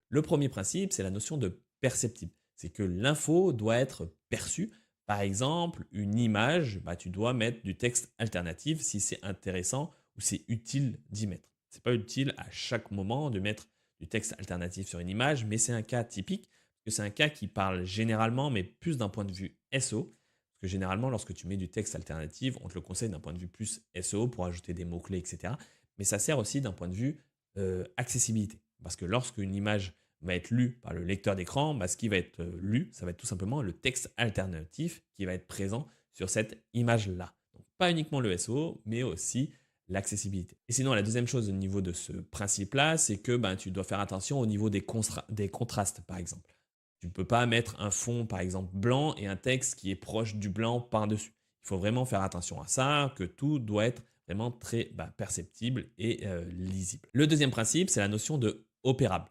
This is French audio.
Le premier principe, c'est la notion de perceptible. C'est que l'info doit être perçue. Par exemple, une image, tu dois mettre du texte alternatif si c'est intéressant ou c'est utile d'y mettre. C'est pas utile à chaque moment de mettre du texte alternatif sur une image, mais c'est un cas typique, parce que c'est un cas qui parle généralement, mais plus d'un point de vue SEO. Parce que généralement, lorsque tu mets du texte alternatif, on te le conseille d'un point de vue plus SEO pour ajouter des mots-clés, etc. Mais ça sert aussi d'un point de vue accessibilité. Parce que lorsque une image va être lue par le lecteur d'écran, ce qui va être lu, ça va être tout simplement le texte alternatif qui va être présent sur cette image-là. Donc pas uniquement le SEO, mais aussi l'accessibilité. Et sinon, la deuxième chose au niveau de ce principe-là, c'est que tu dois faire attention au niveau des contrastes, par exemple. Tu ne peux pas mettre un fond, par exemple, blanc et un texte qui est proche du blanc par-dessus. Il faut vraiment faire attention à ça, que tout doit être vraiment très perceptible et lisible. Le deuxième principe, c'est la notion de opérable.